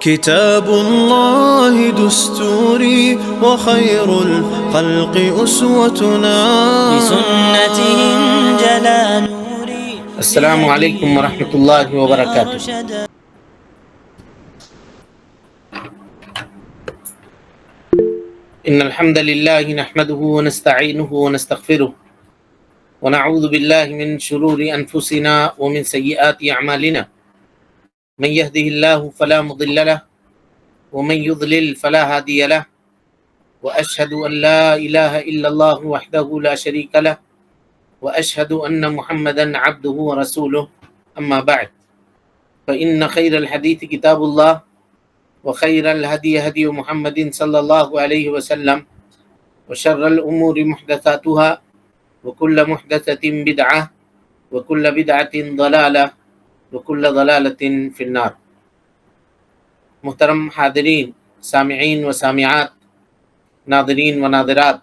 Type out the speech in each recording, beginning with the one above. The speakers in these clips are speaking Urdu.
كتاب الله دستوري وخير الخلق أسوتنا بسنته انجلى نوري. السلام علیکم ورحمۃ اللہ وبرکاتہ۔ ان الحمد للہ نحمده ونستعینه ونستغفره ونعوذ باللہ من شرور انفسنا ومن سیئات اعمالنا، من يهده اللہ فلا مضل له ومن يضلل فلا هادی له، واشهد ان لا الہ الا اللہ وحدہ لا شریک له، واشهد ان محمدا عبده ورسوله، اما بعد فان خیر الحدیث کتاب اللہ وخیر الهدی هدی محمد صلی اللہ علیہ وسلم، وشر الامور محدثاتها وكل محدثة بدعة وكل بدعة ضلالة وكل ضلالة في النار۔ محترم حاضرین، سامعین و سامعات، ناظرین و ناظرات،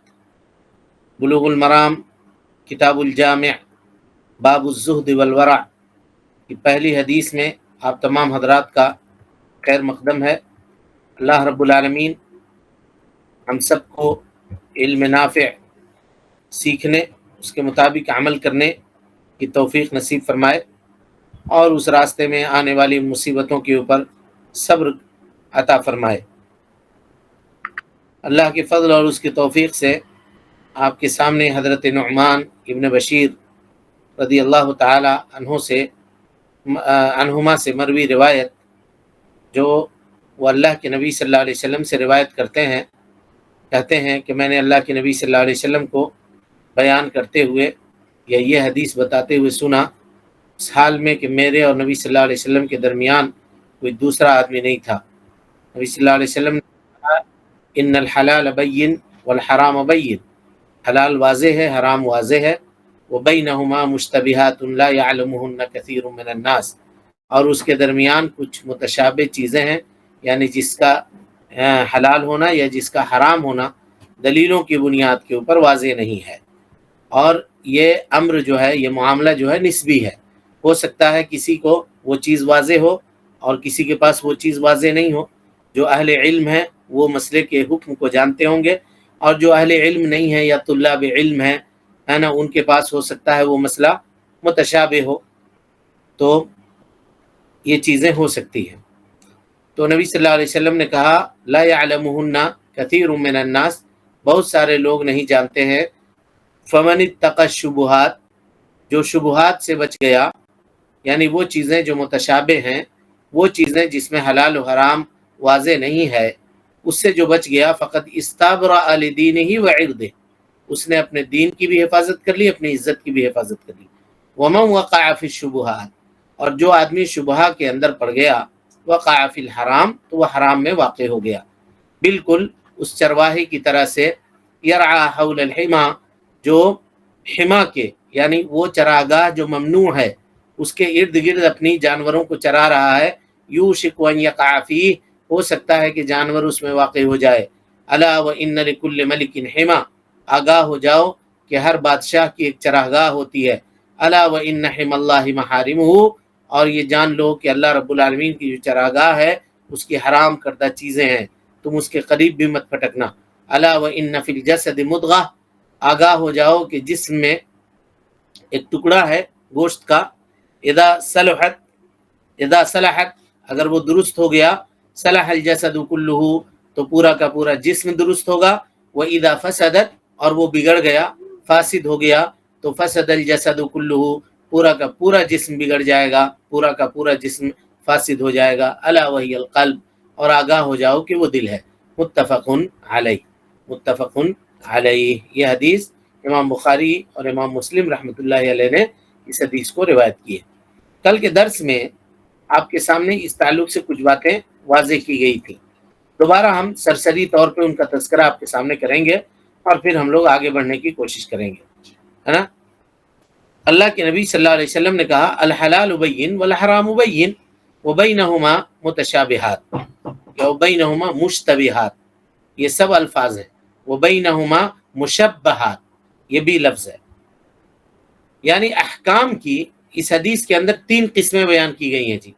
بلوغ المرام کتاب الجامع باب الزہد والورع کی پہلی حدیث میں آپ تمام حضرات کا خیر مقدم ہے۔ اللہ رب العالمین ہم سب کو علم نافع سیکھنے، اس کے مطابق عمل کرنے کی توفیق نصیب فرمائے، اور اس راستے میں آنے والی مصیبتوں کے اوپر صبر عطا فرمائے۔ اللہ کے فضل اور اس کی توفیق سے آپ کے سامنے حضرت نعمان ابن بشیر رضی اللہ تعالی عنہما سے مروی روایت، جو وہ اللہ کے نبی صلی اللہ علیہ وسلم سے روایت کرتے ہیں، کہتے ہیں کہ میں نے اللہ کے نبی صلی اللہ علیہ وسلم کو بیان کرتے ہوئے یا یہ حدیث بتاتے ہوئے سنا، اس حال میں کہ میرے اور نبی صلی اللہ علیہ وسلم کے درمیان کوئی دوسرا آدمی نہیں تھا۔ نبی صلی اللہ علیہ وسلم نے کہا ان الحلال بین والحرام بین، حلال واضح ہے، حرام واضح ہے، وبینہما مشتبہات لا یعلمہن کثیر من الناس، اور اس کے درمیان کچھ متشابہ چیزیں ہیں، یعنی جس کا حلال ہونا یا جس کا حرام ہونا دلیلوں کی بنیاد کے اوپر واضح نہیں ہے۔ اور یہ امر جو ہے، یہ معاملہ جو ہے نسبی ہے، ہو سکتا ہے کسی کو وہ چیز واضح ہو اور کسی کے پاس وہ چیز واضح نہیں ہو۔ جو اہل علم ہیں وہ مسئلے کے حکم کو جانتے ہوں گے، اور جو اہل علم نہیں ہیں یا طلاب علم ہیں ہے نا، ان کے پاس ہو سکتا ہے وہ مسئلہ متشابہ ہو، تو یہ چیزیں ہو سکتی ہیں۔ تو نبی صلی اللہ علیہ وسلم نے کہا لا یعلمہن کثیر من الناس، بہت سارے لوگ نہیں جانتے ہیں، فمن اتقى الشبہات، جو شبہات سے بچ گیا، یعنی وہ چیزیں جو متشابہ ہیں، وہ چیزیں جس میں حلال و حرام واضح نہیں ہے، اس سے جو بچ گیا، فقد استبرأ لدینہ وعرضہ، اس نے اپنے دین کی بھی حفاظت کر لی، اپنی عزت کی بھی حفاظت کر لی۔ ومن وقع فی الشبہات، اور جو آدمی شبہہ کے اندر پڑ گیا، وقع فی الحرام، تو وہ حرام میں واقع ہو گیا۔ بالکل اس چرواہے کی طرح سے یرعى حول الحما، جو حما کے یعنی وہ چراگاہ جو ممنوع ہے اس کے ارد گرد اپنی جانوروں کو چرا رہا ہے، یوشک ان یقع فیہ، ہو سکتا ہے کہ جانور اس میں واقع ہو جائے۔ الا وان لکل ملک حما، آگاہ ہو جاؤ کہ ہر بادشاہ کی ایک چراگاہ ہوتی ہے۔ الا وان حما اللہ محارمہ، اور یہ جان لو کہ اللہ رب العالمین کی جو چراگاہ ہے اس کی حرام کردہ چیزیں ہیں، تم اس کے قریب بھی مت پھٹکنا۔ الا وان فی الجسد مضغہ، آگاہ ہو جاؤ کہ جسم میں ایک ٹکڑا ہے گوشت کا، اذا صلحت، اگر وہ درست ہو گیا، صلح الجسد کلہ، تو پورا کا پورا جسم درست ہوگا، واذا فسدت، اور وہ بگڑ گیا، فاسد ہو گیا، تو فسد الجسد کلہ، پورا کا پورا جسم بگڑ جائے گا، پورا کا پورا جسم فاسد ہو جائے گا۔ الا وہی القلب، اور آگاہ ہو جاؤ کہ وہ دل ہے۔ متفق علیہ، یہ حدیث امام بخاری اور امام مسلم رحمۃ اللہ علیہ نے اس حدیث کو روایت کی ہے۔ کل کے درس میں آپ کے سامنے اس تعلق سے کچھ باتیں واضح کی گئی تھی، دوبارہ ہم سرسری طور پہ ان کا تذکرہ آپ کے سامنے کریں گے، اور پھر ہم لوگ آگے بڑھنے کی کوشش کریں گے، ہے نا۔ اللہ کے نبی صلی اللہ علیہ وسلم نے کہا الحلال بین والحرام بین وبینہما متشابہات یا وبینہما مشتبہات، یہ سب الفاظ ہیں۔ وبینہما مشبہات، یہ بھی لفظ ہے۔ یعنی احکام کی اس حدیث کے اندر 3 قسمیں بیان کی گئی ہیں جی۔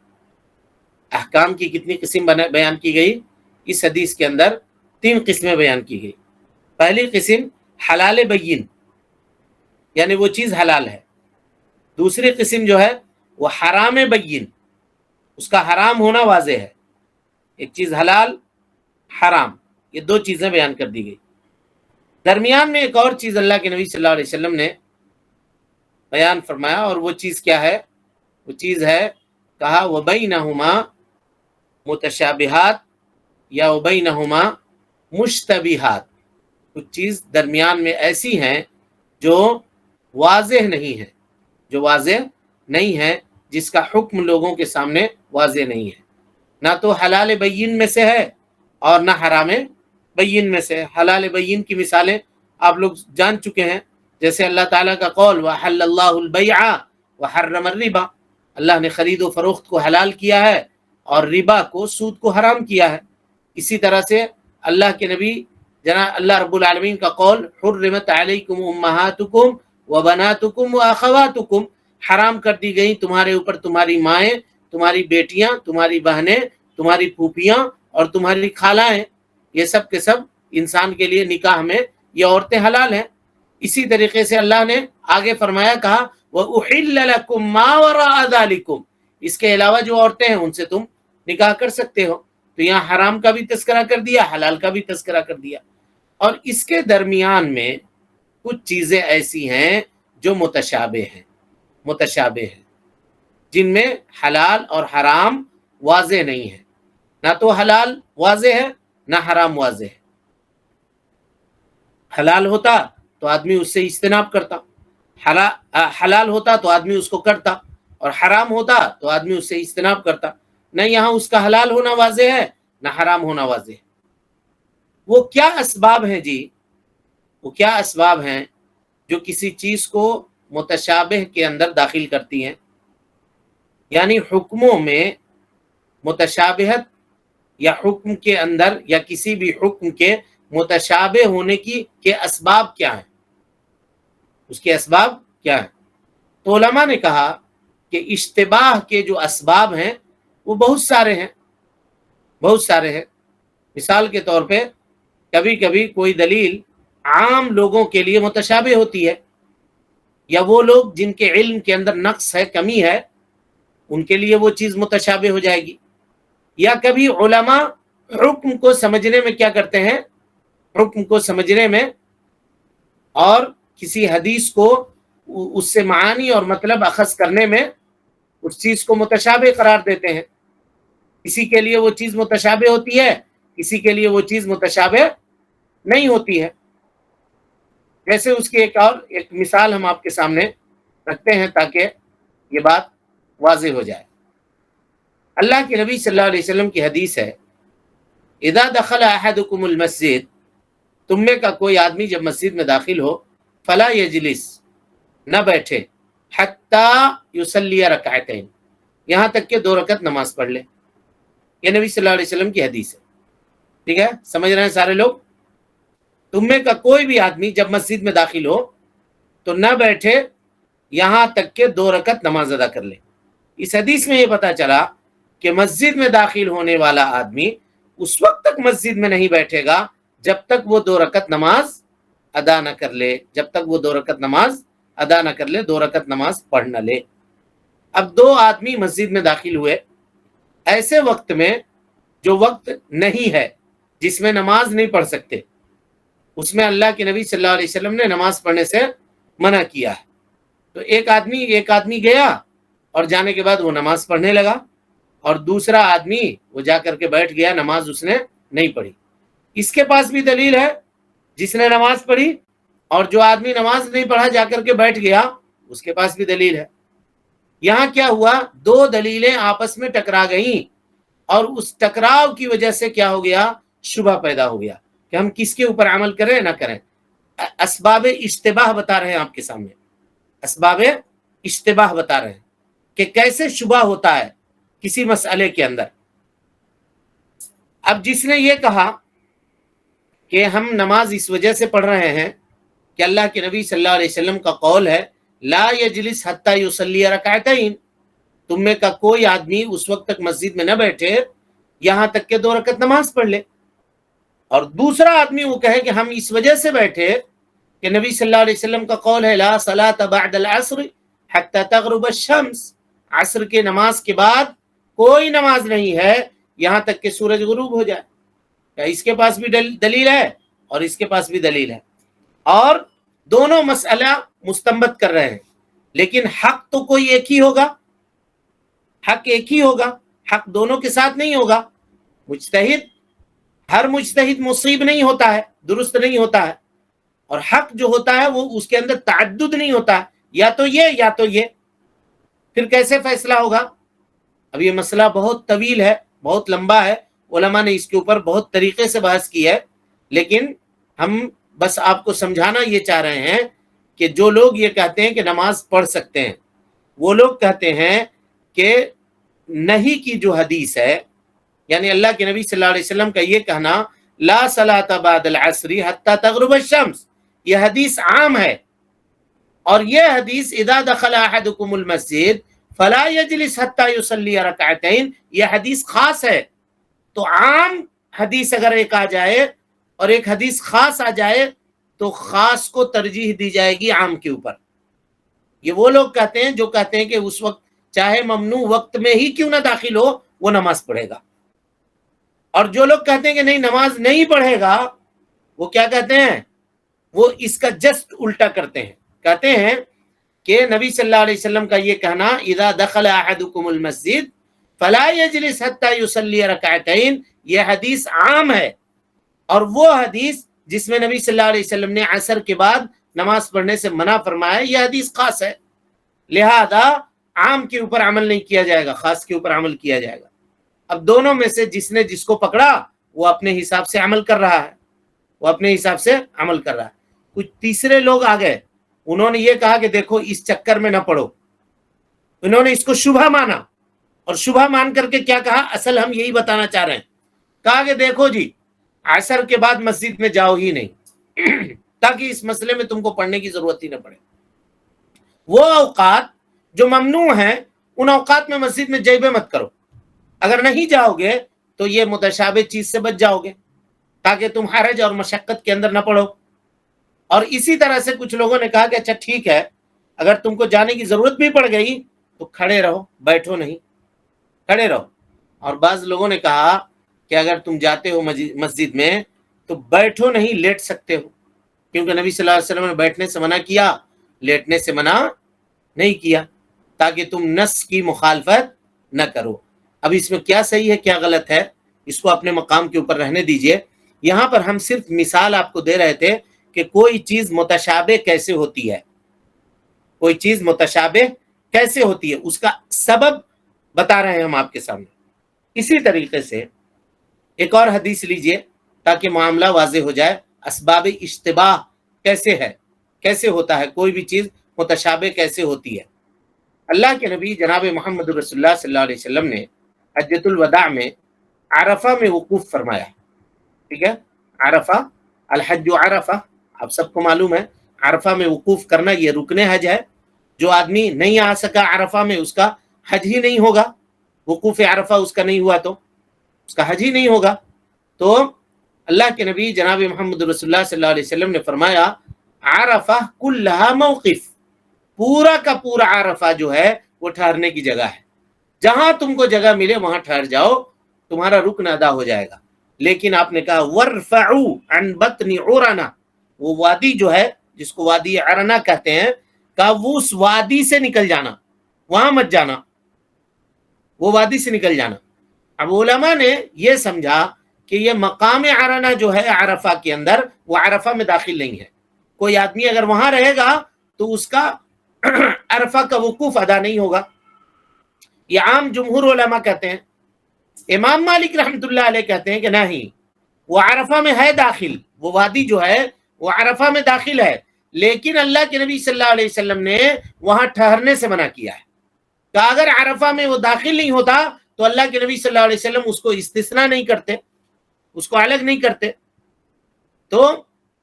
احکام کی کتنی قسم بیان کی گئی؟ اس حدیث کے اندر 3 قسمیں بیان کی گئی۔ پہلی قسم حلال بین، یعنی وہ چیز حلال ہے۔ دوسری قسم جو ہے وہ حرام بین، اس کا حرام ہونا واضح ہے۔ ایک چیز حلال، حرام، یہ 2 چیزیں بیان کر دی گئی۔ درمیان میں ایک اور چیز اللہ کے نبی صلی اللہ علیہ وسلم نے بیان فرمایا، اور وہ چیز کیا ہے؟ وہ چیز ہے، کہا وَبَيْنَهُمَا متشابہات یا وَبَيْنَهُمَا مشتبہات، کچھ چیز درمیان میں ایسی ہیں جو واضح نہیں ہے، جو واضح نہیں ہے، جس کا حکم لوگوں کے سامنے واضح نہیں ہے۔ نہ تو حلال بین میں سے ہے اور نہ حرام بین میں سے۔ حلال بین کی مثالیں آپ لوگ جان چکے ہیں، جیسے اللہ تعالیٰ کا قول وَحَلَّ اللَّهُ الْبَيْعَ وَحَرَّمَ الرِّبَا، اللہ نے خرید و فروخت کو حلال کیا ہے اور ربا کو، سود کو حرام کیا ہے۔ اسی طرح سے اللہ کے نبی جناب اللہ رب العالمین کا قول حرمت علیکم امہاتکم وبناتکم واخواتکم، حرام کر دی گئی تمہارے اوپر تمہاری مائیں، تمہاری بیٹیاں، تمہاری بہنیں، تمہاری پھوپھیاں اور تمہاری خالائیں، یہ سب کے سب انسان کے لیے نکاح میں یہ عورتیں حلال ہیں۔ اسی طریقے سے اللہ نے آگے فرمایا، کہا وَأُحِلَّ لَكُم مَّا وَرَاءَ ذَلِكُم، اس کے علاوہ جو عورتیں ہیں ان سے تم نکاح کر سکتے ہو۔ تو یہاں حرام کا بھی تذکرہ کر دیا، حلال کا بھی تذکرہ کر دیا، اور اس کے درمیان میں کچھ چیزیں ایسی ہیں جو متشابہ ہیں، متشابہ ہیں، جن میں حلال اور حرام واضح نہیں ہے۔ نہ تو حلال واضح ہے نہ حرام واضح ہے۔ حلال ہوتا تو آدمی اس سے اجتناب کرتا، حلال ہوتا تو آدمی اس کو کرتا، اور حرام ہوتا تو آدمی اس سے اجتناب کرتا۔ نہ یہاں اس کا حلال ہونا واضح ہے نہ حرام ہونا واضح ہے۔ وہ کیا اسباب ہیں جی؟ وہ کیا اسباب ہیں جو کسی چیز کو متشابہ کے اندر داخل کرتی ہیں؟ یعنی حکموں میں متشابہت یا حکم کے اندر یا کسی بھی حکم کے متشابہ ہونے کے اسباب کیا ہیں؟ اس کے اسباب کیا ہیں؟ تو علماء نے کہا کہ اشتباہ کے جو اسباب ہیں وہ بہت سارے ہیں، بہت سارے ہیں۔ مثال کے طور پہ کبھی کبھی کوئی دلیل عام لوگوں کے لیے متشابہ ہوتی ہے، یا وہ لوگ جن کے علم کے اندر نقص ہے، کمی ہے، ان کے لیے وہ چیز متشابہ ہو جائے گی۔ یا کبھی علماء حکم کو سمجھنے میں کیا کرتے ہیں، حکم کو سمجھنے میں اور کسی حدیث کو اس سے معانی اور مطلب اخذ کرنے میں اس چیز کو متشابہ قرار دیتے ہیں۔ کسی کے لیے وہ چیز متشابہ ہوتی ہے، کسی کے لیے وہ چیز متشابہ نہیں ہوتی ہے۔ جیسے اس کی ایک مثال ہم آپ کے سامنے رکھتے ہیں تاکہ یہ بات واضح ہو جائے۔ اللہ کے نبی صلی اللہ علیہ وسلم کی حدیث ہے، اذا دخل احدکم المسجد، تم میں کا کوئی آدمی جب مسجد میں داخل ہو، فلا یجلس، نہ بیٹھے، حتی یصلی رکعتین، یہاں تک کہ 2 رکعت نماز پڑھ لے۔ یہ نبی صلی اللہ علیہ وسلم کی حدیث ہے، ٹھیک ہے؟ سمجھ رہے ہیں سارے لوگ؟ تم میں کا کوئی بھی آدمی جب مسجد میں داخل ہو تو نہ بیٹھے یہاں تک کہ 2 رکعت نماز ادا کر لے۔ اس حدیث میں یہ پتا چلا کہ مسجد میں داخل ہونے والا آدمی اس وقت تک مسجد میں نہیں بیٹھے گا جب تک وہ 2 رکعت نماز ادا نہ کر لے، جب تک وہ 2 رکعت نماز ادا نہ کر لے، 2 رکعت نماز پڑھ نہ لے۔ اب 2 آدمی مسجد میں داخل ہوئے، ایسے وقت میں جو وقت نہیں ہے جس میں نماز نہیں پڑھ سکتے، اس میں اللہ کے نبی صلی اللہ علیہ وسلم نے نماز پڑھنے سے منع کیا ہے۔ تو ایک آدمی گیا اور جانے کے بعد وہ نماز پڑھنے لگا، اور دوسرا آدمی وہ جا کر کے بیٹھ گیا، نماز اس نے نہیں پڑھی۔ اس کے پاس بھی دلیل ہے، جس نے نماز پڑھی، اور جو آدمی نماز نہیں پڑھا جا کر کے بیٹھ گیا، اس کے پاس بھی دلیل ہے۔ یہاں کیا ہوا؟ 2 دلیلیں آپس میں ٹکرا گئیں، اور اس ٹکراؤ کی وجہ سے کیا ہو گیا؟ شبہ پیدا ہو گیا کہ ہم کس کے اوپر عمل کریں نہ کریں۔ اسباب اشتباہ بتا رہے ہیں آپ کے سامنے، اسباب اشتباہ بتا رہے ہیں کہ کیسے شبہ ہوتا ہے کسی مسئلے کے اندر۔ اب جس نے یہ کہا کہ ہم نماز اس وجہ سے پڑھ رہے ہیں کہ اللہ کے نبی صلی اللہ علیہ وسلم کا قول ہے لا یجلس حتی یصلی رکعتین، تم میں کا کوئی آدمی اس وقت تک مسجد میں نہ بیٹھے یہاں تک کہ 2 رکعت نماز پڑھ لے، اور دوسرا آدمی وہ کہے کہ ہم اس وجہ سے بیٹھے کہ نبی صلی اللہ علیہ وسلم کا قول ہے لا صلاۃ بعد العصر حتی تغرب الشمس، عصر کے نماز کے بعد کوئی نماز نہیں ہے یہاں تک کہ سورج غروب ہو جائے۔ اس کے پاس بھی دلیل ہے اور اس کے پاس بھی دلیل ہے، اور دونوں مسئلہ مستنبط کر رہے ہیں، لیکن حق تو کوئی ایک ہی ہوگا، حق ایک ہی ہوگا، حق دونوں کے ساتھ نہیں ہوگا۔ ہر مجتہد مصیب نہیں ہوتا ہے، درست نہیں ہوتا ہے، اور حق جو ہوتا ہے وہ اس کے اندر تعدد نہیں ہوتا ہے، یا تو یہ یا تو یہ، پھر کیسے فیصلہ ہوگا؟ اب یہ مسئلہ بہت طویل ہے، بہت لمبا ہے، علماء نے اس کے اوپر بہت طریقے سے بحث کی ہے، لیکن ہم بس آپ کو سمجھانا یہ چاہ رہے ہیں کہ جو لوگ یہ کہتے ہیں کہ نماز پڑھ سکتے ہیں، وہ لوگ کہتے ہیں کہ نہیں کی جو حدیث ہے، یعنی اللہ کے نبی صلی اللہ علیہ وسلم کا یہ کہنا لا صلاۃ بعد العصر حتی تغرب الشمس، یہ حدیث عام ہے، اور یہ حدیث اذا دخل احدکم المسجد فلا یجلس حتی یصلی رکعتین، یہ حدیث خاص ہے۔ تو عام حدیث اگر ایک آ جائے اور ایک حدیث خاص آ جائے تو خاص کو ترجیح دی جائے گی عام کے اوپر۔ یہ وہ لوگ کہتے ہیں جو کہتے ہیں کہ اس وقت چاہے ممنوع وقت میں ہی کیوں نہ داخل ہو وہ نماز پڑھے گا، اور جو لوگ کہتے ہیں کہ نہیں نماز نہیں پڑھے گا، وہ کیا کہتے ہیں؟ وہ اس کا جسٹ الٹا کرتے ہیں، کہتے ہیں کہ نبی صلی اللہ علیہ وسلم کا یہ کہنا اذا دخل احدکم المسجد فلا یجلس حتی یصلی رکعتین، یہ حدیث عام ہے، اور وہ حدیث جس میں نبی صلی اللہ علیہ وسلم نے عصر کے بعد نماز پڑھنے سے منع فرمایا یہ حدیث خاص ہے، لہذا عام کے اوپر عمل نہیں کیا جائے گا، خاص کے اوپر عمل کیا جائے گا۔ اب دونوں میں سے جس نے جس کو پکڑا وہ اپنے حساب سے عمل کر رہا ہے، وہ اپنے حساب سے عمل کر رہا ہے۔ کچھ تیسرے لوگ آ گئے، انہوں نے یہ کہا کہ دیکھو اس چکر میں نہ پڑو، انہوں نے اس کو شبہ مانا، اور شبہ مان کر کے کیا کہا؟ اصل ہم یہی بتانا چاہ رہے ہیں، کہا کہ دیکھو جی عصر کے بعد مسجد میں جاؤ ہی نہیں تاکہ اس مسئلے میں تم کو پڑھنے کی ضرورت ہی نہ پڑے۔ وہ اوقات جو ممنوع ہیں ان اوقات میں مسجد میں جیبے مت کرو، اگر نہیں جاؤ گے تو یہ متشابہ چیز سے بچ جاؤ گے تاکہ تم حرج اور مشقت کے اندر نہ پڑو۔ اور اسی طرح سے کچھ لوگوں نے کہا کہ اچھا ٹھیک ہے، اگر تم کو جانے کی ضرورت بھی پڑ گئی تو کھڑے رہو، بیٹھو نہیں، کھڑے رہو۔ اور بعض لوگوں نے کہا کہ اگر تم جاتے ہو مسجد میں تو بیٹھو نہیں، لیٹ سکتے ہو، کیونکہ نبی صلی اللہ علیہ وسلم نے بیٹھنے سے منع کیا، لیٹنے سے منع نہیں کیا، تاکہ تم نص کی مخالفت نہ کرو۔ اب اس میں کیا صحیح ہے کیا غلط ہے اس کو اپنے مقام کے اوپر رہنے دیجئے۔ یہاں پر ہم صرف مثال آپ کو دے رہے تھے کہ کوئی چیز متشابہ کیسے ہوتی ہے، کوئی چیز متشابہ کیسے ہوتی ہے، اس کا سبب بتا رہے ہیں ہم آپ کے سامنے۔ اسی طریقے سے ایک اور حدیث لیجئے تاکہ معاملہ واضح ہو جائے، اسباب اشتباہ کیسے ہے، کیسے ہوتا ہے، کوئی بھی چیز متشابہ کیسے ہوتی ہے۔ اللہ کے نبی جناب محمد رسول اللہ صلی اللہ علیہ وسلم نے حجۃ الوداع میں عرفہ میں وقوف فرمایا، ٹھیک ہے، عرفہ، الحج عرفہ، آپ سب کو معلوم ہے عرفہ میں وقوف کرنا یہ رکن حج ہے، جو آدمی نہیں آ سکا عرفہ میں اس کا حج ہی نہیں ہوگا، وقوف عرفہ اس کا نہیں ہوا تو اس کا حج ہی نہیں ہوگا۔ تو اللہ کے نبی جناب محمد رسول اللہ صلی اللہ علیہ وسلم نے فرمایا عرفہ کلھا موقف، پورا کا پورا عرفہ جو ہے وہ ٹھہرنے کی جگہ ہے، جہاں تم کو جگہ ملے وہاں ٹھہر جاؤ، تمہارا رکن ادا ہو جائے گا۔ لیکن آپ نے کہا وارفعوا عن بطن عرنہ، وہ وادی جو ہے جس کو وادی عرنہ کہتے ہیں، کہا وہ اس وادی سے نکل جانا، وہاں مت جانا، وہ وادی سے نکل جانا۔ اب علماء نے یہ سمجھا کہ یہ مقام عرنہ جو ہے عرفہ کے اندر وہ عرفہ میں داخل نہیں ہے، کوئی آدمی اگر وہاں رہے گا تو اس کا عرفہ کا وقوف ادا نہیں ہوگا، یہ عام جمہور علماء کہتے ہیں۔ امام مالک رحمۃ اللہ علیہ کہتے ہیں کہ نہیں، وہ عرفہ میں ہے داخل، وہ وادی جو ہے وہ عرفہ میں داخل ہے، لیکن اللہ کے نبی صلی اللہ علیہ وسلم نے وہاں ٹھہرنے سے منع کیا ہے، کہ اگر عرفہ میں وہ داخل نہیں ہوتا تو اللہ کے نبی صلی اللہ علیہ وسلم اس کو استثناء نہیں کرتے، اس کو الگ نہیں کرتے۔ تو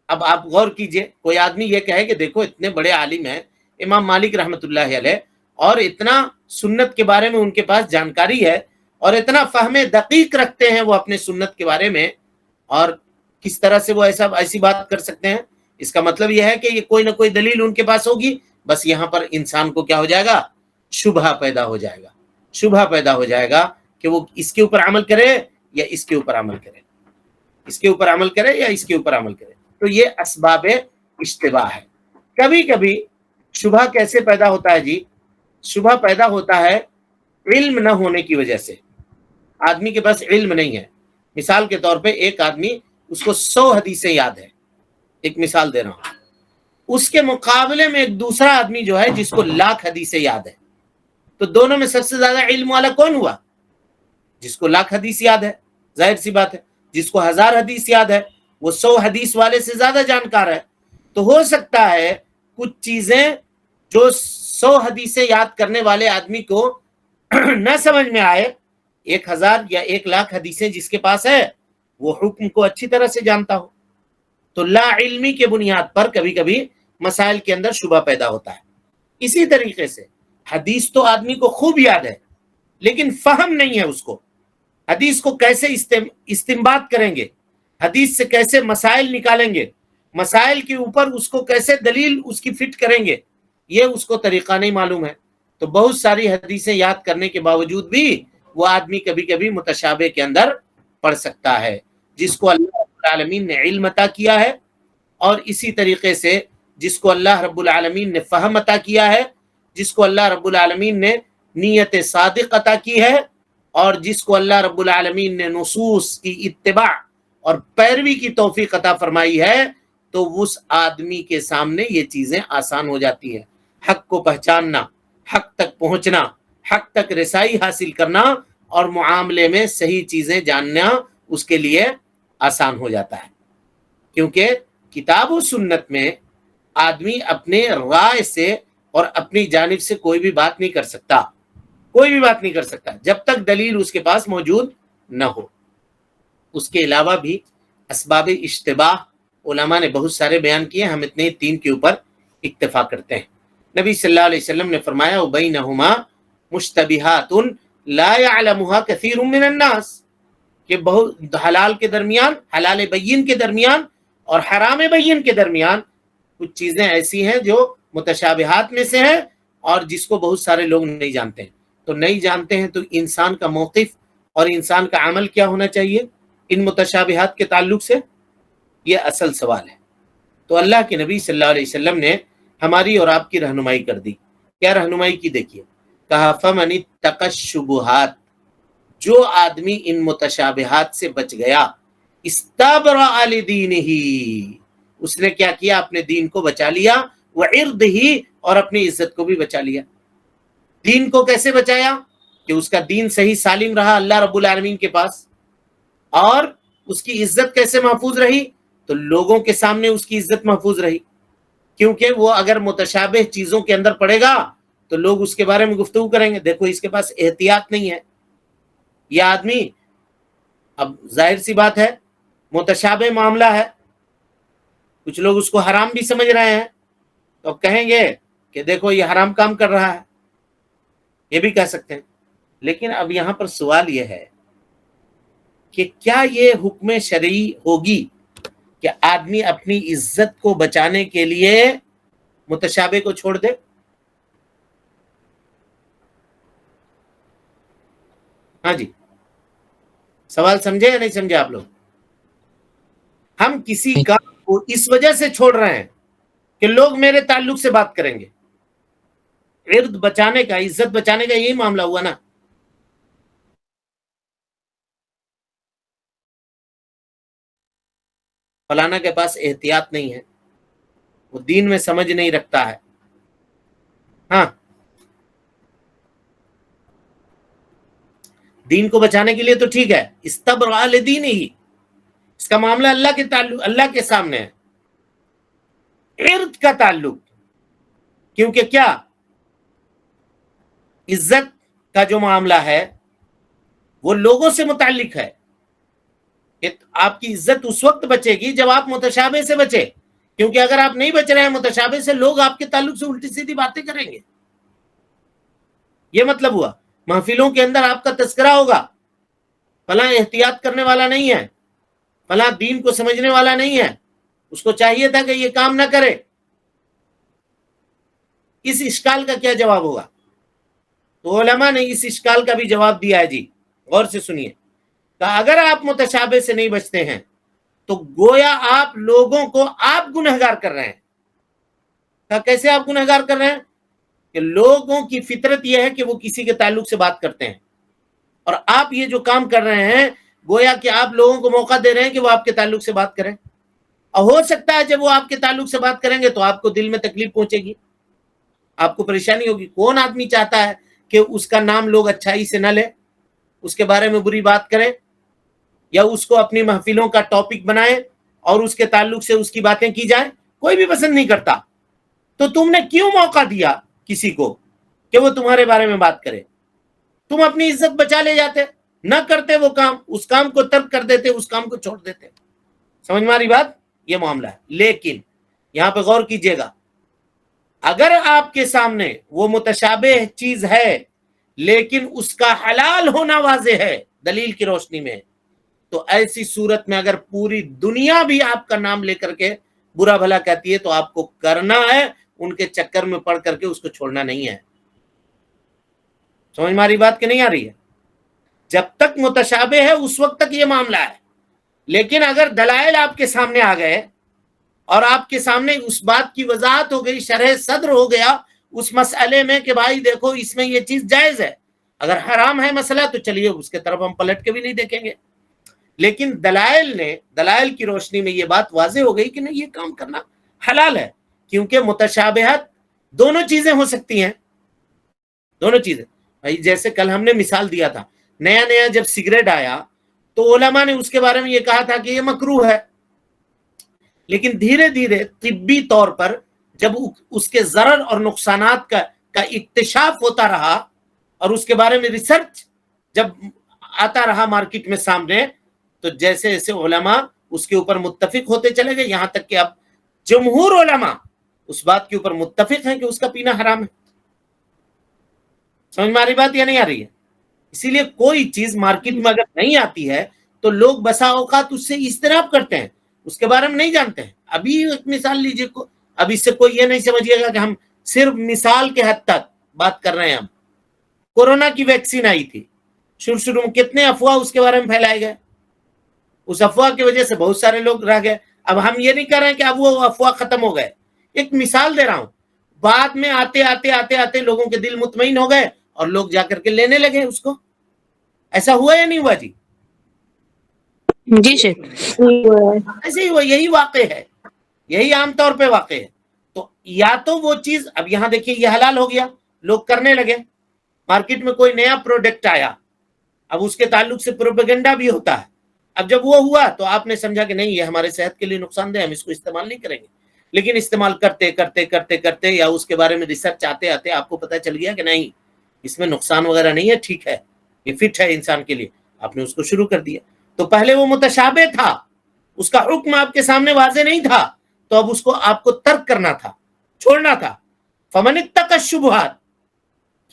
اب آپ غور کیجئے، کوئی آدمی یہ کہے کہ دیکھو اتنے بڑے عالم ہیں امام مالک رحمۃ اللہ علیہ، اور اتنا سنت کے بارے میں ان کے پاس جانکاری ہے اور اتنا فہم دقیق رکھتے ہیں وہ اپنے سنت کے بارے میں، اور کس طرح سے وہ ایسی بات کر سکتے ہیں؟ اس کا مطلب یہ ہے کہ یہ کوئی نہ کوئی دلیل ان کے پاس ہوگی، بس یہاں پر انسان کو کیا ہو جائے گا؟ شبہہ پیدا ہو جائے گا، شبہہ پیدا ہو جائے گا کہ وہ اس کے اوپر عمل کرے یا اس کے اوپر عمل کرے، اس کے اوپر عمل کرے یا اس کے اوپر عمل کرے۔ تو یہ اسباب اشتباہ ہے۔ کبھی کبھی شبہہ کیسے پیدا ہوتا ہے جی؟ شبہہ پیدا ہوتا ہے علم نہ ہونے کی وجہ سے۔ آدمی کے پاس علم نہیں ہے، مثال کے طور پہ ایک آدمی اس کو 100 حدیثیں یاد ہے، ایک مثال دے رہا ہوں، اس کے مقابلے میں ایک دوسرا آدمی جو ہے جس کو 1,00,000 حدیثیں یاد ہے، تو دونوں میں سب سے زیادہ علم والا کون ہوا؟ جس کو 1,00,000 حدیث یاد ہے، ظاہر سی بات ہے۔ جس کو 1,000 حدیث یاد ہے وہ 100 حدیث والے سے زیادہ جانکار ہے۔ تو ہو سکتا ہے کچھ چیزیں جو 100 حدیثیں یاد کرنے والے آدمی کو نہ سمجھ میں آئے، 1,000 یا 1,00,000 حدیثیں جس کے پاس ہے وہ حکم کو اچھی طرح سے جانتا ہو۔ تو لا علمی کے بنیاد پر کبھی کبھی مسائل کے اندر شبہ پیدا ہوتا ہے۔ اسی طریقے سے حدیث تو آدمی کو خوب یاد ہے لیکن فہم نہیں ہے اس کو، حدیث کو کیسے استنباط کریں گے، حدیث سے کیسے مسائل نکالیں گے، مسائل کے اوپر اس کو کیسے دلیل اس کی فٹ کریں گے، یہ اس کو طریقہ نہیں معلوم ہے۔ تو بہت ساری حدیثیں یاد کرنے کے باوجود بھی وہ آدمی کبھی کبھی متشابہ کے اندر پڑ سکتا ہے، جس کو اللہ رب العالمین نے علم عطا کیا ہے، اور اسی طریقے سے جس کو اللہ رب العالمین نے فہم عطا کیا ہے، جس کو اللہ رب العالمین نے نیت صادق عطا کی ہے، اور جس کو اللہ رب العالمین نے نصوص کی اتباع اور پیروی کی توفیق عطا فرمائی ہے، تو اس آدمی کے سامنے یہ چیزیں آسان ہو جاتی ہیں۔ حق کو پہچاننا، حق تک پہنچنا، حق تک رسائی حاصل کرنا اور معاملے میں صحیح چیزیں جاننا اس کے لیے آسان ہو جاتا ہے، کیونکہ کتاب و سنت میں آدمی اپنے رائے سے اور اپنی جانب سے کوئی بھی بات نہیں کر سکتا، کوئی بھی بات نہیں کر سکتا جب تک دلیل اس کے پاس موجود نہ ہو۔ اس کے علاوہ بھی اسباب اشتباہ علماء نے بہت سارے بیان کیے، ہم اتنے 3 کے اوپر اکتفا کرتے ہیں۔ نبی صلی اللہ علیہ وسلم نے فرمایا وَبَيْنَهُمَا مُشْتَبِهَاتٌ لَا يَعْلَمُهَا كَثِيرٌ مِّنَ النَّاسِ، کہ بہت حلال کے درمیان، حلال بین کے درمیان اور حرام بین کے درمیان کچھ چیزیں ایسی ہیں جو متشابہات میں سے ہیں اور جس کو بہت سارے لوگ نہیں جانتے ہیں۔ تو نہیں جانتے ہیں تو انسان کا موقف اور انسان کا عمل کیا ہونا چاہیے ان متشابہات کے تعلق سے؟ یہ اصل سوال ہے۔ تو اللہ کے نبی صلی اللہ علیہ وسلم نے ہماری اور آپ کی رہنمائی کر دی۔ کیا رہنمائی کی؟ دیکھیے، کہا فَمَنِ اتَّقَى الشُّبُهَاتِ، جو آدمی ان متشابہات سے بچ گیا، اسْتَبْرَأَ لِدِينِهِ، اس نے کیا کیا؟ اپنے دین کو بچا لیا، وَعِرْضِهِ، اور اپنی عزت کو بھی بچا لیا۔ دین کو کیسے بچایا؟ کہ اس کا دین صحیح سالم رہا اللہ رب العالمین کے پاس، اور اس کی عزت کیسے محفوظ رہی؟ تو لوگوں کے سامنے اس کی عزت محفوظ رہی، کیونکہ وہ اگر متشابہ چیزوں کے اندر پڑے گا تو لوگ اس کے بارے میں گفتگو کریں گے، دیکھو اس کے پاس احتیاط نہیں ہے یہ آدمی۔ اب ظاہر سی بات ہے متشابہ معاملہ ہے، کچھ لوگ اس کو حرام بھی سمجھ رہے ہیں، تو اب کہیں گے کہ دیکھو یہ حرام کام کر رہا ہے، یہ بھی کہہ سکتے ہیں۔ لیکن اب یہاں پر سوال یہ ہے کہ کیا یہ حکم شرعی ہوگی کہ آدمی اپنی عزت کو بچانے کے لیے متشابہ کو چھوڑ دے؟ ہاں جی، سوال سمجھے یا نہیں سمجھے آپ لوگ؟ ہم کسی کام کو اس وجہ سے چھوڑ رہے ہیں کہ لوگ میرے تعلق سے بات کریں گے، عرض بچانے کا، عزت بچانے کا یہی معاملہ ہوا نا۔ فلانا کے پاس احتیاط نہیں ہے، وہ دین میں سمجھ نہیں رکھتا ہے، ہاں، دین کو بچانے کے لیے تو ٹھیک ہے، استبرأ لدینہ، اس کا معاملہ اللہ کے تعلق، اللہ کے سامنے ہے۔ عرض کا تعلق، کیونکہ کیا عزت کا جو معاملہ ہے وہ لوگوں سے متعلق ہے، کہ آپ کی عزت اس وقت بچے گی جب آپ متشابہ سے بچے، کیونکہ اگر آپ نہیں بچ رہے ہیں متشابہ سے، لوگ آپ کے تعلق سے الٹی سیدھی باتیں کریں گے۔ یہ مطلب ہوا. محفلوں کے اندر آپ کا تذکرہ ہوگا، فلاں احتیاط کرنے والا نہیں ہے، فلاں دین کو سمجھنے والا نہیں ہے، اس کو چاہیے تھا کہ یہ کام نہ کرے. اس اشکال کا کیا جواب ہوگا؟ تو علماء نے اس اشکال کا بھی جواب دیا ہے. جی غور سے سنیے. کہ اگر آپ متشابہ سے نہیں بچتے ہیں تو گویا آپ لوگوں کو آپ گنہگار کر رہے ہیں. کیسے آپ گنہگار کر رہے ہیں؟ کہ لوگوں کی فطرت یہ ہے کہ وہ کسی کے تعلق سے بات کرتے ہیں، اور آپ یہ جو کام کر رہے ہیں گویا کہ آپ لوگوں کو موقع دے رہے ہیں کہ وہ آپ کے تعلق سے بات کریں. اور ہو سکتا ہے جب وہ آپ کے تعلق سے بات کریں گے تو آپ کو دل میں تکلیف پہنچے گی، آپ کو پریشانی ہوگی. کون آدمی چاہتا ہے کہ اس کا نام لوگ اچھائی سے نہ لیں، اس کے بارے میں بری بات کریں، یا اس کو اپنی محفلوں کا ٹاپک بنائیں اور اس کے تعلق سے اس کی باتیں کی جائیں؟ کوئی بھی پسند نہیں کرتا. تو تم نے کیوں موقع دیا کسی کو کہ وہ تمہارے بارے میں بات کرے؟ تم اپنی عزت بچا لے جاتے، نہ کرتے وہ کام، اس کام کو ترک کر دیتے، اس کام کو چھوڑ دیتے. سمجھ میں آ رہی بات؟ یہ معاملہ ہے. لیکن یہاں پہ غور کیجئے گا، اگر آپ کے سامنے وہ متشابہ چیز ہے لیکن اس کا حلال ہونا واضح ہے دلیل کی روشنی میں، تو ایسی صورت میں اگر پوری دنیا بھی آپ کا نام لے کر کے برا بھلا کہتی ہے تو آپ کو کرنا ہے، ان کے چکر میں پڑ کر کے اس کو چھوڑنا نہیں ہے. سمجھ ہماری بات کہ نہیں آ رہی ہے؟ جب تک متشابہ ہے اس وقت تک یہ معاملہ ہے. لیکن اگر دلائل آپ کے سامنے آ گئے اور آپ کے سامنے اس بات کی وضاحت ہو گئی، شرح صدر ہو گیا اس مسئلے میں کہ بھائی دیکھو اس میں یہ چیز جائز ہے، اگر حرام ہے مسئلہ تو چلیے اس کے طرف ہم پلٹ کے بھی نہیں دیکھیں گے. لیکن دلائل کی روشنی میں یہ بات واضح ہو گئی کہ نہیں یہ کام کرنا حلال ہے. کیونکہ متشابہت دونوں چیزیں ہو سکتی ہیں، دونوں چیزیں. بھائی جیسے کل ہم نے مثال دیا تھا، نیا جب سگریٹ آیا تو علماء نے اس کے بارے میں یہ کہا تھا کہ یہ مکروہ ہے. لیکن دھیرے دھیرے طبی طور پر جب اس کے ضرر اور نقصانات کا اکتشاف ہوتا رہا اور اس کے بارے میں ریسرچ جب آتا رہا مارکیٹ میں سامنے، تو جیسے جیسے علماء اس کے اوپر متفق ہوتے چلے گئے، یہاں تک کہ اب جمہور علماء اس بات کے اوپر متفق ہیں کہ اس کا پینا حرام ہے. سمجھ میں آ رہی بات یا نہیں آ رہی ہے؟ اسی لیے کوئی چیز مارکیٹ میں اگر نہیں آتی ہے تو لوگ بسا اوقات اس سے اجتناب کرتے ہیں، اس کے بارے میں نہیں جانتے ہیں. ابھی ایک مثال لیجیے، اب اس سے کوئی یہ نہیں سمجھیے گا کہ ہم صرف مثال کے حد تک بات کر رہے ہیں. ہم کورونا کی ویکسین آئی تھی، شروع میں کتنے افواہ اس کے بارے میں پھیلائے گئے، اس افواہ کی وجہ سے بہت سارے لوگ رہ گئے. اب ہم یہ نہیں کر رہے ہیں کہ اب وہ افواہ ختم ہو گئے، ایک مثال دے رہا ہوں. بعد میں آتے لوگوں کے دل مطمئن ہو گئے اور لوگ جا کر کے لینے لگے اس کو. ایسا ہوا یا نہیں ہوا جی؟ جی شیخ. ایسے ہی ہوا، یہی واقع ہے، یہی عام طور پہ واقع ہے. تو یا تو وہ چیز، اب یہاں دیکھیے یہ حلال ہو گیا، لوگ کرنے لگے. مارکیٹ میں کوئی نیا پروڈکٹ آیا، اب اس کے تعلق سے پروپیگنڈا بھی ہوتا ہے. اب جب وہ ہوا تو آپ نے سمجھا کہ نہیں یہ ہمارے صحت کے لیے نقصان دہ، ہم اس کو استعمال نہیں کریں گے. لیکن استعمال کرتے یا اس کے بارے میں ریسرچ آتے آپ کو پتہ چل گیا کہ نہیں اس میں نقصان وغیرہ نہیں ہے، ٹھیک ہے، یہ فٹ ہے انسان کے لیے، آپ نے اس کو شروع کر دیا. تو پہلے وہ متشابہ تھا، اس کا حکم آپ کے سامنے واضح نہیں تھا، تو اب اس کو آپ کو ترک کرنا تھا، چھوڑنا تھا. فمن اتقى الشبہات،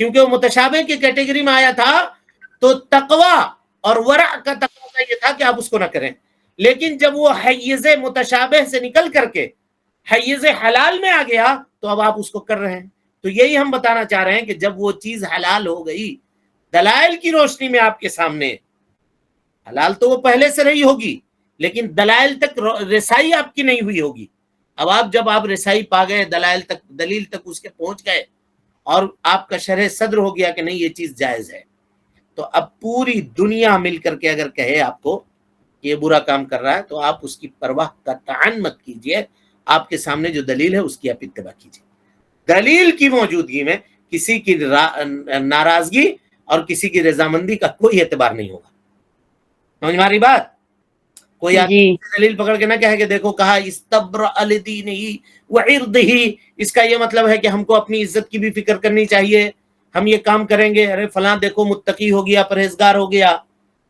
کیونکہ وہ متشابہ کی کیٹیگری میں آیا تھا تو تقوی اور ورع کا تقاضا یہ تھا کہ آپ اس کو نہ کریں. لیکن جب وہ حیز متشابہ سے نکل کر کے حیز حلال میں آ گیا تو اب آپ اس کو کر رہے ہیں. تو یہی ہم بتانا چاہ رہے ہیں کہ جب وہ چیز حلال ہو گئی دلائل کی روشنی میں آپ کے سامنے، حلال تو وہ پہلے سے رہی ہوگی لیکن دلائل تک رسائی آپ کی نہیں ہوئی ہوگی. اب جب آپ رسائی پا گئے دلیل تک اس کے پہنچ گئے اور آپ کا شرح صدر ہو گیا کہ نہیں یہ چیز جائز ہے، تو اب پوری دنیا مل کر کے اگر کہے آپ کو کہ یہ برا کام کر رہا ہے تو آپ اس کی پرواہ قطعاً مت کیجئے. آپ کے سامنے جو دلیل ہے اس کی آپ اتباع کیجئے. دلیل کی موجودگی میں کسی کی ناراضگی اور کسی کی رضامندی کا کوئی اعتبار نہیں ہوگا. سمجھ ہماری بات؟ کوئی آدمی دلیل پکڑ کے نہ کہے کہ دیکھو کہا استبرأ لدینہ وعرضہ، اس کا یہ مطلب ہے کہ ہم کو اپنی عزت کی بھی فکر کرنی چاہیے، ہم یہ کام کریں گے، ارے فلاں دیکھو متقی ہو گیا، پرہیزگار ہو گیا،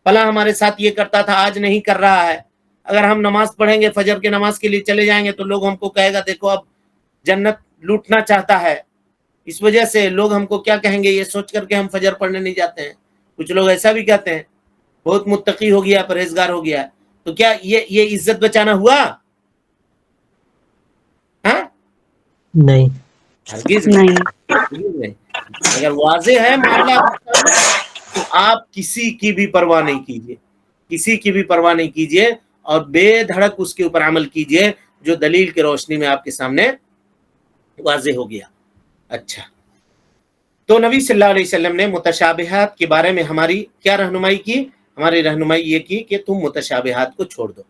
فلاں ہمارے ساتھ یہ کرتا تھا آج نہیں کر رہا ہے. اگر ہم نماز پڑھیں گے، فجر کے نماز کے لیے چلے جائیں گے تو لوگ ہم کو کہے گا دیکھو اب جنت لوٹنا چاہتا ہے. اس وجہ سے لوگ ہم کو کیا کہیں گے یہ سوچ کر کے ہم فجر پڑھنے نہیں جاتے ہیں. کچھ لوگ ایسا بھی کہتے ہیں بہت متقی ہو گیا, پرہیزگار ہو گیا, تو کیا یہ عزت بچانا ہوا؟ ہاں نہیں. ہرگز نہیں. نہیں. اگر واضح ہے معاملہ تو آپ کسی کی بھی پرواہ نہیں کیجیے, کسی کی بھی پرواہ نہیں کیجیے, اور بے دھڑک اس کے اوپر عمل کیجیے جو دلیل کی روشنی میں آپ کے سامنے واضح ہو گیا. اچھا, تو نبی صلی اللہ علیہ وسلم نے متشابہات کے بارے میں ہماری کیا رہنمائی کی؟ ہماری رہنمائی یہ کی کہ تم متشابہات کو چھوڑ دو,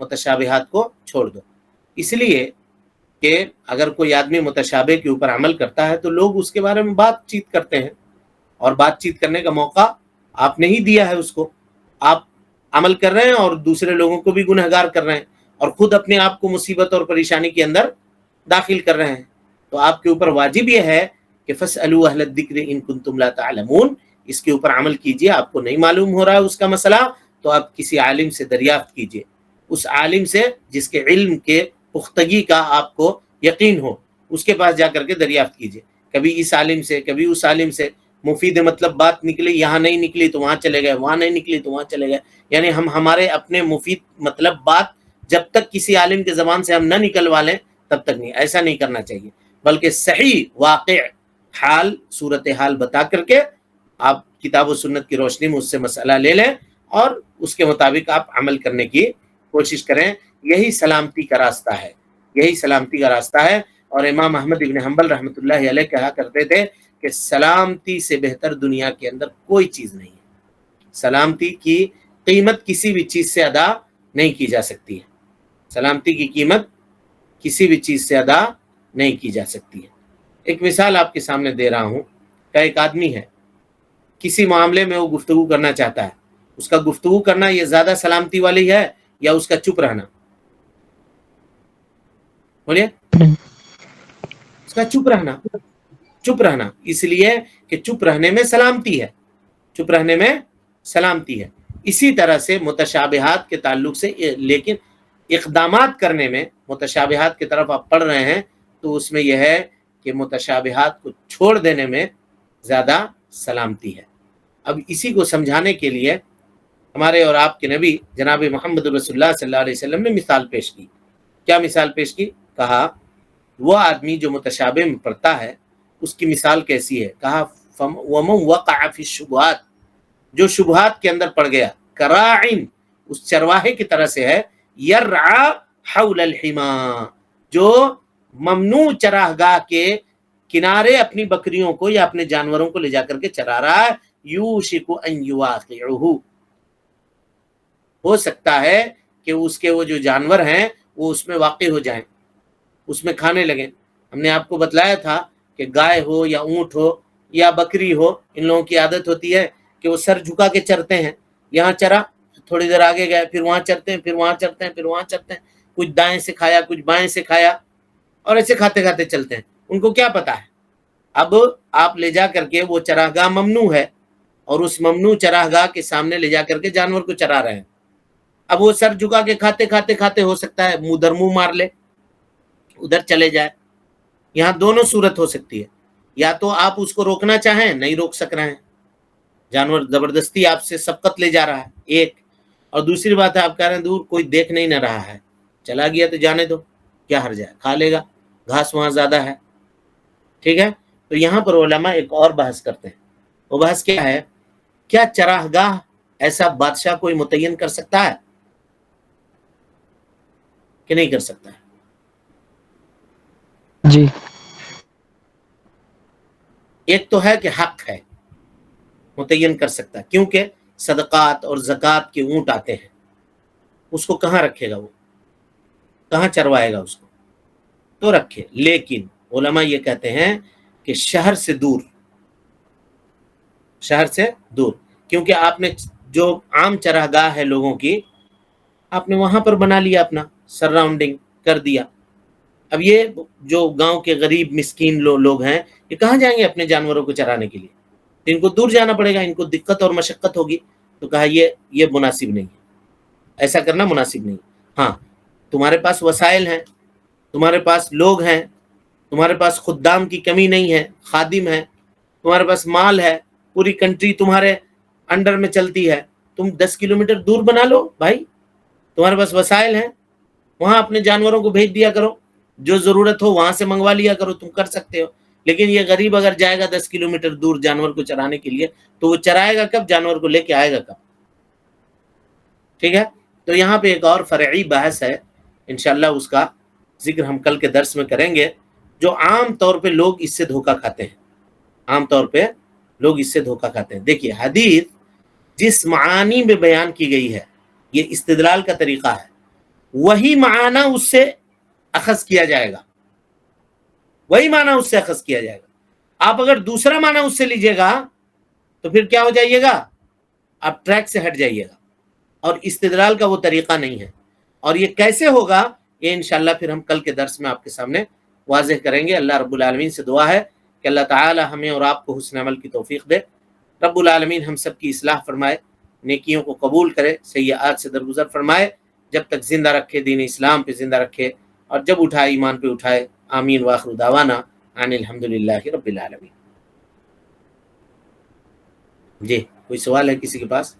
متشابہات کو چھوڑ دو. اس لیے کہ اگر کوئی آدمی متشابہ کے اوپر عمل کرتا ہے تو لوگ اس کے بارے میں بات چیت کرتے ہیں, اور بات چیت کرنے کا موقع آپ نے ہی دیا ہے اس کو. آپ عمل کر رہے ہیں اور دوسرے لوگوں کو بھی گنہگار کر رہے ہیں, اور خود اپنے آپ کو مصیبت اور پریشانی کے اندر داخل کر رہے ہیں. تو آپ کے اوپر واجب یہ ہے کہ فاسألوا اہل الذکر ان کنتم لا تعلمون, اس کے اوپر عمل کیجیے. آپ کو نہیں معلوم ہو رہا ہے اس کا مسئلہ تو آپ کسی عالم سے دریافت کیجیے, اس عالم سے جس کے علم کے پختگی کا آپ کو یقین ہو, اس کے پاس جا کر کے دریافت کیجیے. کبھی اس عالم سے, کبھی اس عالم سے, مفید مطلب بات نکلی, یہاں نہیں نکلی تو وہاں چلے گئے, وہاں نہیں نکلی تو وہاں چلے گئے. یعنی ہم ہمارے اپنے مفید مطلب بات جب تک کسی عالم کے زبان سے ہم نہ نکلوا لیں تب تک نہیں, ایسا نہیں کرنا چاہیے. بلکہ صحیح واقع حال, صورت حال بتا کر کے آپ کتاب و سنت کی روشنی میں اس سے مسئلہ لے لیں اور اس کے مطابق آپ عمل کرنے کی کوشش کریں. یہی سلامتی کا راستہ ہے, یہی سلامتی کا راستہ ہے. اور امام احمد ابن حنبل رحمۃ اللہ علیہ کہا کرتے تھے کہ سلامتی سے بہتر دنیا کے اندر کوئی چیز نہیں ہے. سلامتی کی قیمت کسی بھی چیز سے ادا نہیں کی جا سکتی ہے. سلامتی کی قیمت کسی بھی چیز سے ادا نہیں کی جا سکتی ہے. ایک مثال آپ کے سامنے دے رہا ہوں کہ ایک آدمی ہے, کسی معاملے میں وہ گفتگو کرنا چاہتا ہے. اس کا گفتگو کرنا یہ زیادہ سلامتی والی ہے یا اس کا چپ رہنا؟ بولیے. اس کا چپ رہنا, چپ رہنا, اس لیے کہ چپ رہنے میں سلامتی ہے, چپ رہنے میں سلامتی ہے. اسی طرح سے متشابہات کے تعلق سے, لیکن اقدامات کرنے میں متشابہات کی طرف آپ پڑھ رہے ہیں تو اس میں یہ ہے کہ متشابہات کو چھوڑ دینے میں زیادہ سلامتی ہے. اب اسی کو سمجھانے کے لیے ہمارے اور آپ کے نبی جناب محمد رسول اللہ صلی اللہ علیہ وسلم نے مثال پیش کی. کیا مثال پیش کی؟ کہا وہ آدمی جو متشابہ میں پڑتا ہے اس کی مثال کیسی ہے؟ کہا وَمَنْ وَقَعَ فِي الشُّبُهَاتِ, جو شبہات کے اندر پڑ گیا, کراعن, اس چرواہے کی طرح سے ہے, یرعا حول الحما, جو ممنوع چراگاہ کے کنارے اپنی بکریوں کو یا اپنے جانوروں کو لے جا کر کے چرا رہا ہے. یوشک ان یواقعہ, ہو سکتا ہے کہ اس کے وہ جو جانور ہیں وہ اس میں واقع ہو جائیں, اس میں کھانے لگیں. ہم نے آپ کو بتلایا تھا کہ گائے ہو یا اونٹ ہو یا بکری ہو, ان لوگوں کی عادت ہوتی ہے کہ وہ سر جھکا کے چرتے ہیں. یہاں چرا, تھوڑی دیر آگے گئے, پھر وہاں چرتے ہیں, پھر وہاں چرتے ہیں, پھر وہاں چرتے ہیں. کچھ دائیں سے کھایا, کچھ بائیں سے کھایا, اور ایسے کھاتے کھاتے چلتے ہیں. ان کو کیا پتا ہے؟ اب آپ لے جا کر کے, وہ چراگاہ ممنوع ہے اور اس ممنوع چراگاہ کے سامنے لے جا کر کے جانور کو چرا رہے ہیں. اب وہ سر جھکا کے کھاتے کھاتے کھاتے ہو سکتا ہے منہ در منہ مار لے, ادھر چلے جائے. یہاں دونوں صورت ہو سکتی ہے, یا تو آپ اس کو روکنا چاہیں, نہیں روک سک رہے ہیں, جانور زبردستی آپ سے سبقت لے جا رہا ہے, ایک. اور دوسری بات ہے آپ کہہ رہے ہیں دور کوئی دیکھ نہیں نہ رہا ہے, چلا گیا تو جانے دو, کیا حرج ہے, کھا لے گا, گھاس وہاں زیادہ ہے. ٹھیک ہے. تو یہاں پر علماء ایک اور بحث کرتے ہیں. وہ بحث کیا ہے؟ کیا چراگاہ ایسا بادشاہ کوئی متعین کر سکتا ہے کہ نہیں کر سکتا ہے؟ جی. ایک تو ہے کہ حق ہے, متعین کر سکتا ہے, کیونکہ صدقات اور زکوٰۃ کے اونٹ آتے ہیں. اس کو کہاں رکھے گا, وہ کہاں چروائے گا اس کو؟ تو رکھے. لیکن علماء یہ کہتے ہیں کہ شہر سے دور, شہر سے دور, کیونکہ آپ نے جو عام چراگاہ ہے لوگوں کی, آپ نے وہاں پر بنا لیا, اپنا سراؤنڈنگ کر دیا. اب یہ جو گاؤں کے غریب مسکین لوگ ہیں, یہ کہاں جائیں گے اپنے جانوروں کو چرانے کے لیے؟ ان کو دور جانا پڑے گا, ان کو دقت اور مشقت ہوگی. تو کہا یہ مناسب نہیں ہے, ایسا کرنا مناسب نہیں. ہاں, تمہارے پاس وسائل ہیں, تمہارے پاس لوگ ہیں, تمہارے پاس خدام کی کمی نہیں ہے، خادم ہے، تمہارے پاس مال ہے، پوری کنٹری تمہارے انڈر میں چلتی ہے، تم 10 کلومیٹر دور بنا لو بھائی، تمہارے پاس وسائل ہیں، وہاں اپنے جانوروں کو بھیج دیا کرو، جو ضرورت ہو وہاں سے منگوا لیا کرو، تم کر سکتے ہو۔ لیکن یہ غریب اگر جائے گا 10 کلومیٹر دور جانور کو چرانے کے لیے تو وہ چرائے گا کب؟ جانور کو لے کے آئے گا کب؟ ٹھیک ہے، تو یہاں پہ ایک اور فرعی بحث ہے، انشاءاللہ اس کا ذکر ہم کل کے درس میں کریں گے، جو عام طور پہ لوگ اس سے دھوکہ کھاتے ہیں، عام طور پہ لوگ اس سے دھوکہ کھاتے ہیں۔ دیکھیے حدیث جس معانی میں بیان کی گئی ہے، یہ استدلال کا طریقہ ہے، وہی معنی اس سے اخذ کیا جائے گا، وہی معنی اس سے اخذ کیا جائے گا۔ آپ اگر دوسرا معنی اس سے لیجئے گا تو پھر کیا ہو جائیے گا؟ آپ ٹریک سے ہٹ جائیے گا، اور استدلال کا وہ طریقہ نہیں ہے۔ اور یہ کیسے ہوگا، یہ انشاءاللہ پھر ہم کل کے درس میں آپ کے سامنے واضح کریں گے۔ اللہ رب العالمین سے دعا ہے کہ اللہ تعالی ہمیں اور آپ کو حسن عمل کی توفیق دے۔ رب العالمین ہم سب کی اصلاح فرمائے، نیکیوں کو قبول کرے، سیئات سے درگزر فرمائے، جب تک زندہ رکھے، دین اسلام پہ زندہ رکھے، اور جب اٹھائے ایمان پہ اٹھائے۔ آمین واخر دعوانا ان الحمدللہ رب العالمین۔ جی کوئی سوال ہے کسی کے پاس؟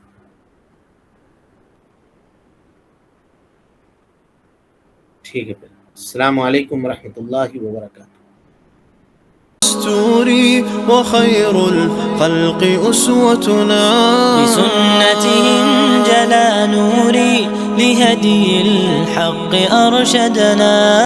ٹھیک ہے پھر، السلام علیکم ورحمۃ اللہ وبرکاتہ۔ دستوري وخير الخلق أسوتنا بسنتهم جلا نوري لهدي الحق أرشدنا